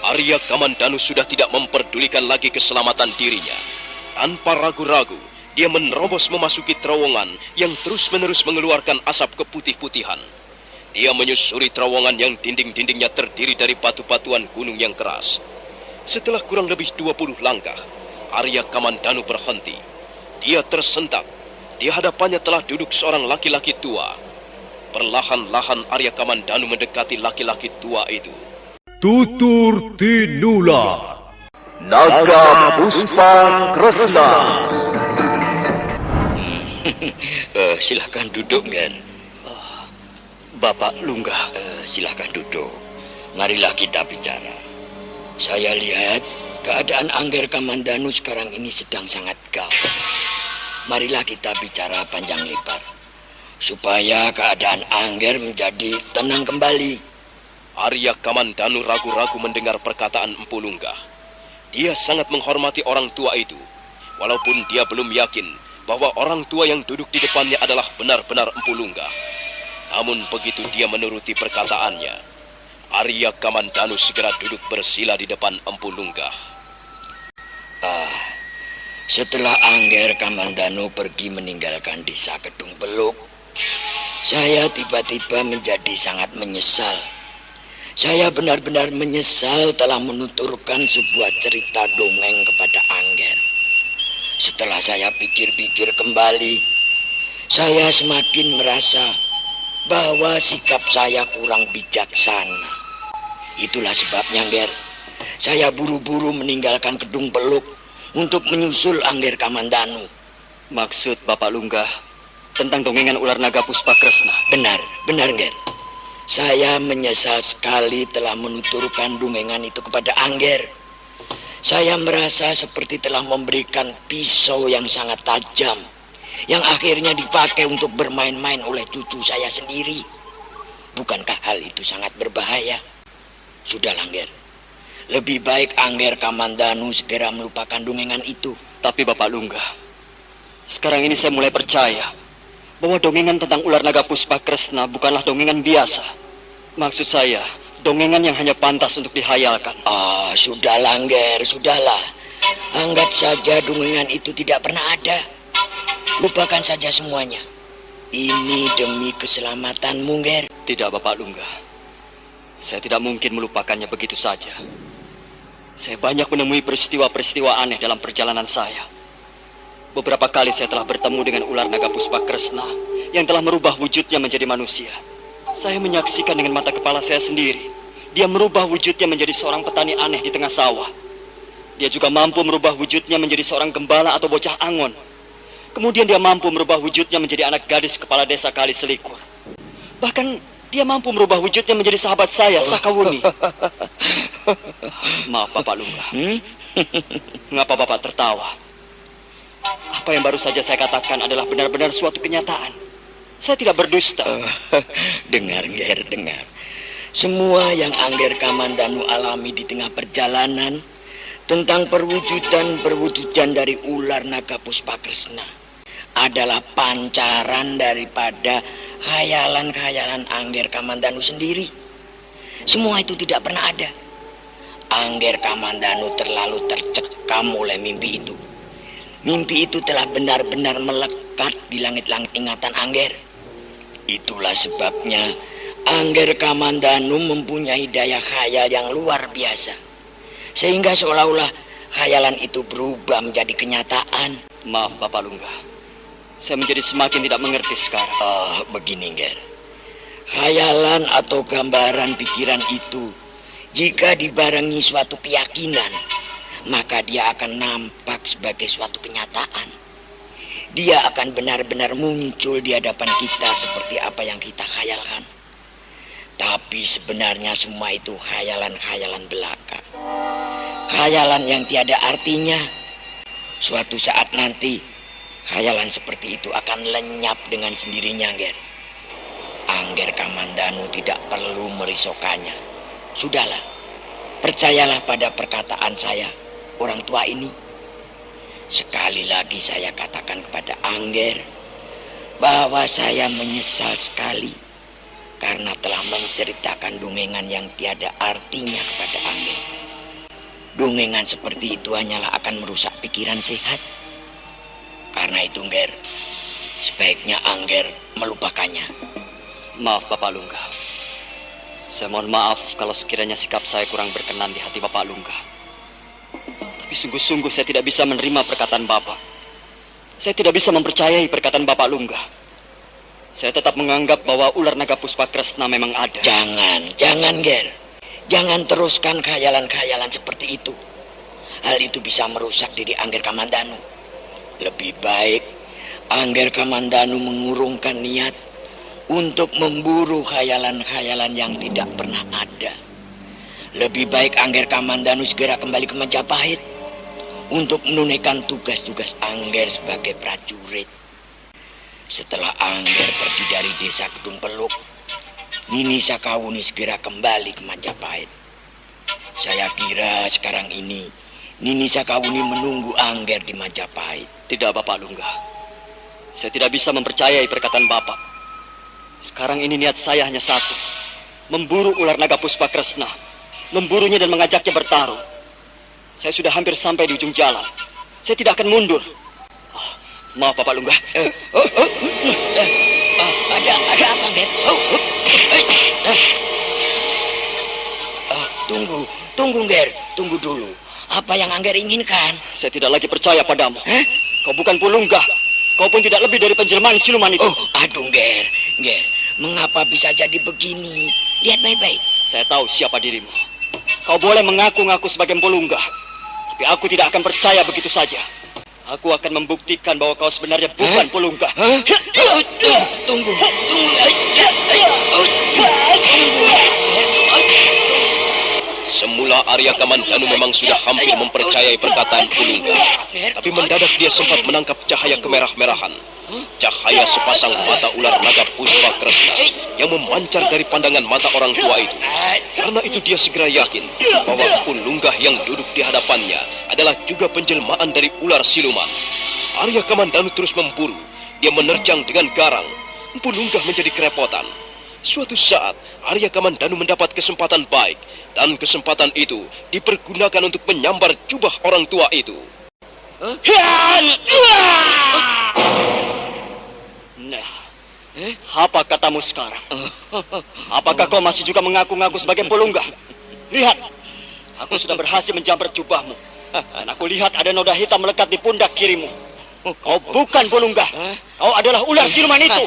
Arya Kamandanu sudah tidak memperdulikan lagi keselamatan dirinya. Tanpa ragu-ragu, dia menerobos memasuki terowongan yang terus-menerus mengeluarkan asap keputih-putihan. Dia menyusuri terowongan yang dinding-dindingnya terdiri dari batu-batuan gunung yang keras. Setelah kurang lebih 20 langkah, Arya Kamandanu berhenti. Dia tersentak. Di hadapannya telah duduk seorang laki-laki tua. Perlahan-lahan Arya Kamandanu mendekati laki-laki tua itu. Tutur Tinula, Naga Puspa Kresna. Silahkan duduk, Nger. Bapak Lunggah, Silahkan duduk. Marilah kita bicara. Saya lihat keadaan Angger Kamandanu sekarang ini sedang sangat gawat. Marilah kita bicara panjang lebar, supaya keadaan Angger menjadi tenang kembali. Arya Kamandanu ragu-ragu mendengar perkataan Empu Lunggah. Dia sangat menghormati orang tua itu, walaupun dia belum yakin bahwa orang tua yang duduk di depannya adalah benar-benar Empu Lunggah. Namun begitu dia menuruti perkataannya, Arya Kamandanu segera duduk bersila di depan Empu Lunggah. Setelah Angger Kamandanu pergi meninggalkan desa Kedung Beluk, saya tiba-tiba menjadi sangat menyesal. Saya benar-benar menyesal telah menuturkan sebuah cerita dongeng kepada Angger. Setelah saya pikir-pikir kembali, saya semakin merasa bahwa sikap saya kurang bijaksana. Itulah sebabnya, Angger, saya buru-buru meninggalkan Kedung Beluk untuk menyusul Angger Kamandanu. Maksud Bapak Lunggah tentang dongengan ular naga Puspa Kresna? Benar, Angger. Saya menyesal sekali telah menuturkan dongengan itu kepada Angger. Saya merasa seperti telah memberikan pisau yang sangat tajam, yang akhirnya dipakai untuk bermain-main oleh cucu saya sendiri. Bukankah hal itu sangat berbahaya? Sudah, Angger. Lebih baik Angger Kamandanu segera melupakan dongengan itu. Tapi Bapak Lunggah, sekarang ini saya mulai percaya bahwa dongengan tentang ular naga Puspa Kresna bukanlah dongengan biasa. Maksud saya, dongengan yang hanya pantas untuk dihayalkan. Sudahlah, Angger, sudahlah. Anggap saja dongengan itu tidak pernah ada. Lupakan saja semuanya. Ini demi keselamatanmu, Nger. Tidak, Bapak Lunggah. Saya tidak mungkin melupakannya begitu saja. Saya banyak menemui peristiwa-peristiwa aneh dalam perjalanan saya. Beberapa kali saya telah bertemu dengan ular naga Puspa Kresna yang telah merubah wujudnya menjadi manusia. Saya menyaksikan dengan mata kepala saya sendiri. Dia merubah wujudnya menjadi seorang petani aneh di tengah sawah. Dia juga mampu merubah wujudnya menjadi seorang gembala atau bocah angon. Kemudian dia mampu merubah wujudnya menjadi anak gadis kepala desa Kali Selikur. Bahkan dia mampu merubah wujudnya menjadi sahabat saya, Sakawuni. Maaf, Bapak Lunggah. Mengapa Bapak tertawa? Apa yang baru saja saya katakan adalah benar-benar suatu kenyataan. Saya tidak berdusta. Dengar, Nger, dengar. Semua yang Angger Kamandanu alami di tengah perjalanan tentang perwujudan dari ular naga Puspa Kresna adalah pancaran daripada khayalan-khayalan Angger Kamandanu sendiri. Semua itu tidak pernah ada. Angger Kamandanu terlalu tercekam oleh mimpi itu. Mimpi itu telah benar-benar melekat di langit-langit ingatan Angger. Itulah sebabnya Angger Kamandanu mempunyai daya khayal yang luar biasa. Sehingga seolah-olah khayalan itu berubah menjadi kenyataan. Maaf, Bapak Lunggah. Saya menjadi semakin tidak mengerti sekarang. Begini, Nger. Khayalan atau gambaran pikiran itu, jika dibarengi suatu keyakinan, maka dia akan nampak sebagai suatu kenyataan. Dia akan benar-benar muncul di hadapan kita seperti apa yang kita khayalkan. Tapi sebenarnya semua itu khayalan-khayalan belaka. Khayalan yang tiada artinya. Suatu saat nanti, khayalan seperti itu akan lenyap dengan sendirinya, Nger. Angger Kamandanu tidak perlu merisaukannya. Sudahlah, percayalah pada perkataan saya, orang tua ini. Sekali lagi saya katakan kepada Angger bahwa saya menyesal sekali karena telah menceritakan dongengan yang tiada artinya kepada Angger. dongengan seperti itu hanyalah akan merusak pikiran sehat. Karena itu, Ngger, sebaiknya Angger melupakannya. Maaf, Bapak Lungga. Saya mohon maaf kalau sekiranya sikap saya kurang berkenan di hati Bapak Lungga. Tapi sungguh-sungguh saya tidak bisa menerima perkataan Bapak. Saya tidak bisa mempercayai perkataan Bapak Lungga. Saya tetap menganggap bahwa ular naga Puspakresna memang ada. Jangan, Ger. Jangan teruskan khayalan-khayalan seperti itu. Hal itu bisa merusak diri Angger Kamandanu. Lebih baik Angger Kamandanu mengurungkan niat untuk memburu khayalan-khayalan yang tidak pernah ada. Lebih baik Angger Kamandanu segera kembali ke Majapahit untuk menunaikan tugas-tugas Angger sebagai prajurit. Setelah Angger pergi dari desa Kedung Peluk, Nini Sakawuni segera kembali ke Majapahit. Saya kira sekarang ini Nini Sakawuni menunggu Angger di Majapahit. Tidak, Bapak Lungga. Saya tidak bisa mempercayai perkataan Bapak. Sekarang ini niat saya hanya satu. Memburu ular naga Puspakresna. Memburunya dan mengajaknya bertarung. Saya sudah hampir sampai di ujung jalan. Saya tidak akan mundur. Maaf, Bapak Lungga. Ada apa, Ger? Tunggu, Ger. Tunggu dulu. Apa yang Angger inginkan? Saya tidak lagi percaya padamu. Kau bukan Pulungga. Kau pun tidak lebih dari penjelmaan siluman itu. Aduh, Ger. Mengapa bisa jadi begini? Lihat baik-baik. Saya tahu siapa dirimu. Kau boleh mengaku-ngaku sebagai Pulungga. Tapi aku tidak akan percaya begitu saja. Aku akan membuktikan bahwa kau sebenarnya bukan Pulungga. Tunggu. Semula Arya Kamandanu memang sudah hampir mempercayai perkataan Pulungga. Tapi mendadak dia sempat menangkap cahaya kemerah-merahan. Cahaya sepasang mata ular naga Puspakresna yang memancar dari pandangan mata orang tua itu. Karena itu dia segera yakin bahwa Pulungga yang duduk di hadapannya adalah juga penjelmaan dari ular siluman. Arya Kamandanu terus memburu. Dia menerjang dengan garang. Pulungga menjadi kerepotan. Suatu saat Arya Kamandanu mendapat kesempatan baik. Dan kesempatan itu dipergunakan untuk menyambar jubah orang tua itu. Nah, apa katamu sekarang? Apakah kau masih juga mengaku-ngaku sebagai Pulungga? Lihat, aku sudah berhasil menjambar jubahmu. Dan aku lihat ada noda hitam melekat di pundak kirimu. Kau bukan Pulungga. Kau adalah ular siluman itu.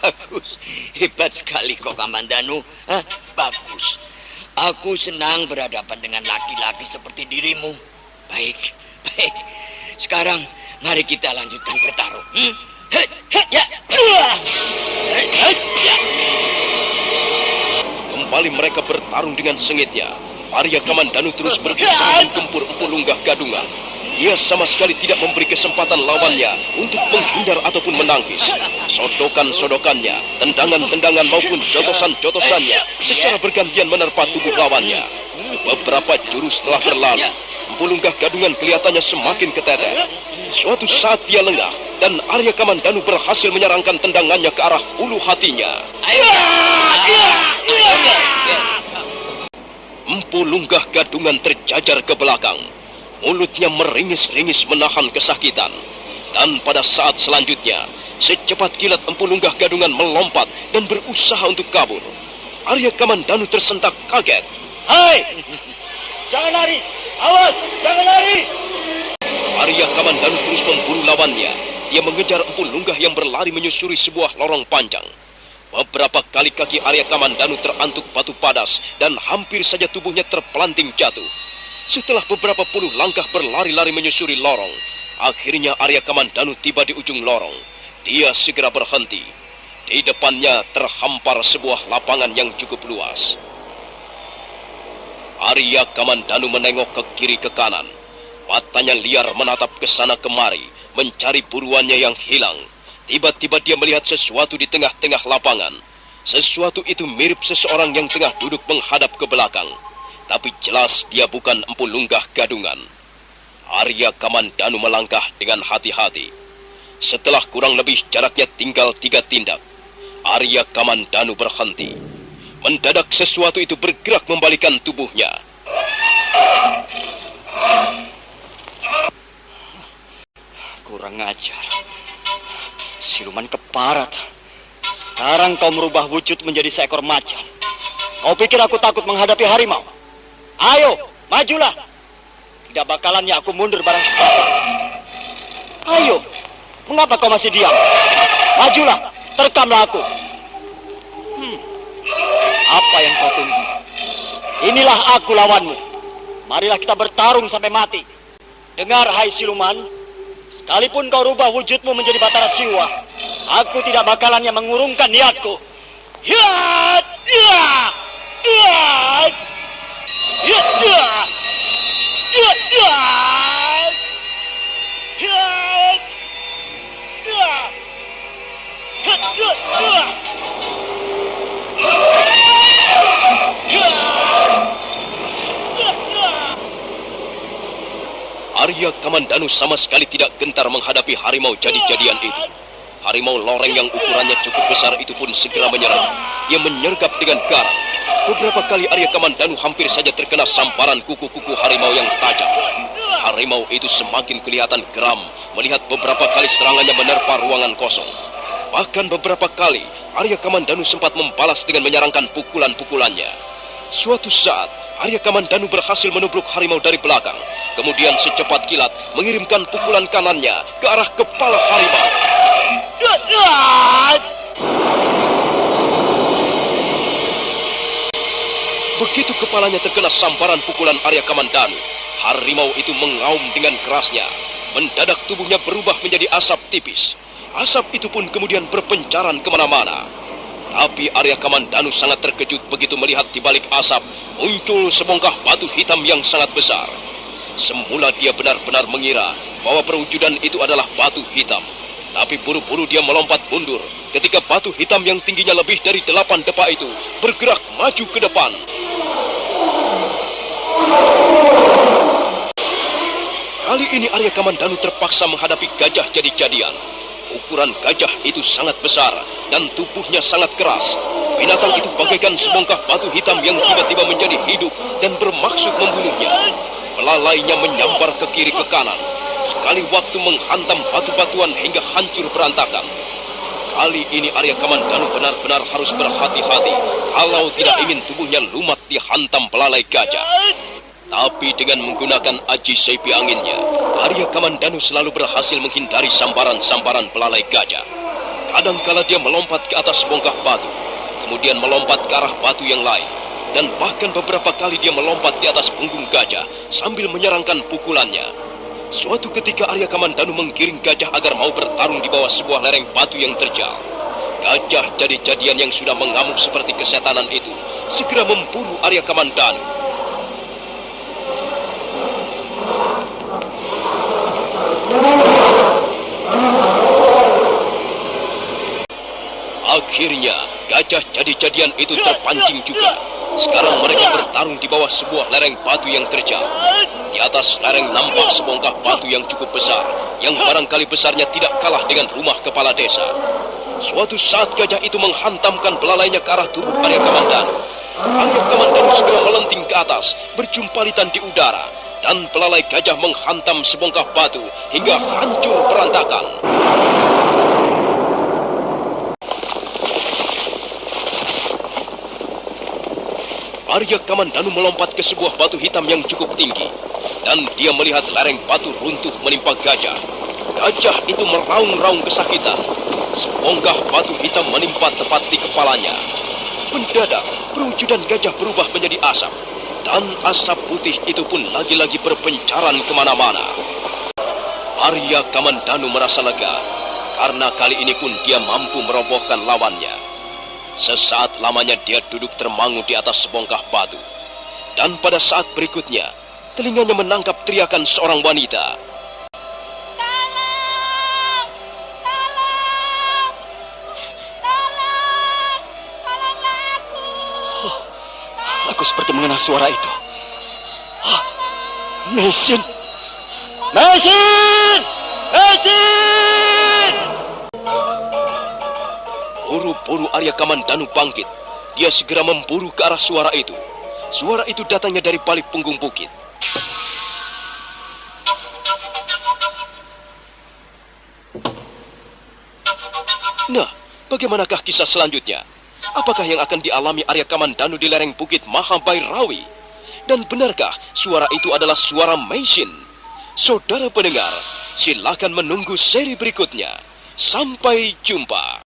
Bagus. Hebat sekali kau, Kamandanu. Bagus. Aku senang berhadapan dengan laki-laki seperti dirimu. Baik. Sekarang mari kita lanjutkan bertarung. Kembali mereka bertarung dengan sengitnya. Arya Kamandanu terus berusaha menggempur Pulungga Gadungan. Dia sama sekali tidak memberi kesempatan lawannya untuk menghindar ataupun menangkis. Sodokan-sodokannya, tendangan-tendangan maupun jotosan-jotosannya secara bergantian menerpa tubuh lawannya. Beberapa jurus telah berlalu. Pulungga Gadungan kelihatannya semakin keteter. Suatu saat dia lengah dan Arya Kamandanu berhasil menyerangkan tendangannya ke arah ulu hatinya. Pulungga Gadungan terjajar ke belakang. Mulutnya meringis-ringis menahan kesakitan. Dan pada saat selanjutnya, secepat kilat Pulungga Gadungan melompat dan berusaha untuk kabur. Arya Kamandanu tersentak kaget. Hai! Jangan lari! Awas! Jangan lari! Arya Kamandanu terus memburu lawannya. Dia mengejar Pulungga yang berlari menyusuri sebuah lorong panjang. Beberapa kali kaki Arya Kamandanu terantuk batu padas dan hampir saja tubuhnya terpelanting jatuh. Setelah beberapa puluh langkah berlari-lari menyusuri lorong, akhirnya Arya Kamandanu tiba di ujung lorong. Dia segera berhenti. Di depannya terhampar sebuah lapangan yang cukup luas. Arya Kamandanu menengok ke kiri ke kanan. Matanya liar menatap ke sana kemari, mencari buruannya yang hilang. Tiba-tiba dia melihat sesuatu di tengah-tengah lapangan. Sesuatu itu mirip seseorang yang tengah duduk menghadap ke belakang. Tapi jelas dia bukan Pulungga Gadungan. Arya Kamandanu melangkah dengan hati-hati. Setelah kurang lebih jaraknya tinggal 3 tindak, Arya Kamandanu berhenti. Mendadak sesuatu itu bergerak membalikan tubuhnya. Kurang ajar. Siluman keparat. Sekarang kau merubah wujud menjadi seekor macan. Kau pikir aku takut menghadapi harimau? Ayo, majulah. Tidak bakalannya aku mundur barang sekali. Ayo, mengapa kau masih diam? Majulah, terkamlah aku. Apa yang kau tunggu? Inilah aku lawanmu. Marilah kita bertarung sampai mati. Dengar, hai siluman. Sekalipun kau rubah wujudmu menjadi Batara Siwa, aku tidak bakalannya mengurungkan niatku. Hiat! Hiat! Hiat! Hiat! Hiat! Hiat! Hiat! Hiat! Hiat! Hiat! Hiat! Arya Kamandanu sama sekali tidak gentar menghadapi harimau jadi-jadian itu. Harimau loreng yang ukurannya cukup besar itu pun segera menyerang. Ia menyergap dengan garang. Beberapa kali Arya Kamandanu hampir saja terkena samparan kuku-kuku harimau yang tajam. Harimau itu semakin kelihatan geram melihat beberapa kali serangannya menerpa ruangan kosong. Bahkan beberapa kali Arya Kamandanu sempat membalas dengan menyerangkan pukulan-pukulannya. Suatu saat Arya Kamandanu berhasil menubruk harimau dari belakang. Kemudian secepat kilat mengirimkan pukulan kanannya ke arah kepala harimau. Begitu kepalanya terkena samparan pukulan Arya Kamandanu, harimau itu mengaum dengan kerasnya. Mendadak tubuhnya berubah menjadi asap tipis. Asap itu pun kemudian berpencaran kemana-mana. Tapi Arya Kamandanu sangat terkejut begitu melihat di balik asap muncul sebongkah batu hitam yang sangat besar. Semula dia benar-benar mengira bahwa perwujudan itu adalah batu hitam. Tapi buru-buru dia melompat mundur ketika batu hitam yang tingginya lebih dari 8 depa itu bergerak maju ke depan. Kali ini Arya Kamandanu terpaksa menghadapi gajah jadi-jadian. Ukuran gajah itu sangat besar dan tubuhnya sangat keras. Binatang itu bagaikan sebongkah batu hitam yang tiba-tiba menjadi hidup dan bermaksud membunuhnya. Belalainya menyambar ke kiri ke kanan. Sekali waktu menghantam batu-batuan hingga hancur berantakan. Kali ini Arya Kamandanu benar-benar harus berhati-hati kalau tidak ingin tubuhnya lumat dihantam belalai gajah. Tapi dengan menggunakan aji seipi anginnya, Arya Kamandanu selalu berhasil menghindari sambaran-sambaran belalai gajah. Kadangkala dia melompat ke atas bongkah batu, kemudian melompat ke arah batu yang lain, dan bahkan beberapa kali dia melompat di atas punggung gajah sambil menyerangkan pukulannya. Suatu ketika Arya Kamandanu menggiring gajah agar mau bertarung di bawah sebuah lereng batu yang terjal. Gajah jadi-jadian yang sudah mengamuk seperti kesetanan itu segera memburu Arya Kamandanu. Akhirnya gajah jadi-jadian itu terpancing juga. Sekarang mereka bertarung di bawah sebuah lereng batu yang terjal. Di atas lereng nampak sebongkah batu yang cukup besar, yang barangkali besarnya tidak kalah dengan rumah kepala desa. Suatu saat gajah itu menghantamkan belalainya ke arah tubuh Arya Kamandanu. Arya Kamandanu segera melenting ke atas, berjumpalitan di udara, dan belalai gajah menghantam sebongkah batu hingga hancur berantakan. Arya Kamandanu melompat ke sebuah batu hitam yang cukup tinggi, dan dia melihat lereng batu runtuh menimpa gajah. Gajah itu meraung-raung kesakitan. Sebongkah batu hitam menimpa tepat di kepalanya. Mendadak, perwujudan gajah berubah menjadi asap, dan asap putih itu pun lagi-lagi berpencaran kemana-mana. Arya Kamandanu merasa lega, karena kali ini pun dia mampu merobohkan lawannya. Sesaat lamanya dia duduk termangu di atas sebongkah batu. Dan pada saat berikutnya, telinganya menangkap teriakan seorang wanita. Tolong! Tolong! Tolong! Tolonglah aku! Oh, aku seperti mengenal suara itu. Oh, Mesin! Mesin! Mesin! Buru-buru Arya Kamandanu bangkit. Dia segera memburu ke arah suara itu. Suara itu datangnya dari balik punggung bukit. Nah, bagaimanakah kisah selanjutnya? Apakah yang akan dialami Arya Kamandanu di lereng Bukit Mahabairawi? Dan benarkah suara itu adalah suara Meisin? Saudara pendengar, silakan menunggu seri berikutnya. Sampai jumpa.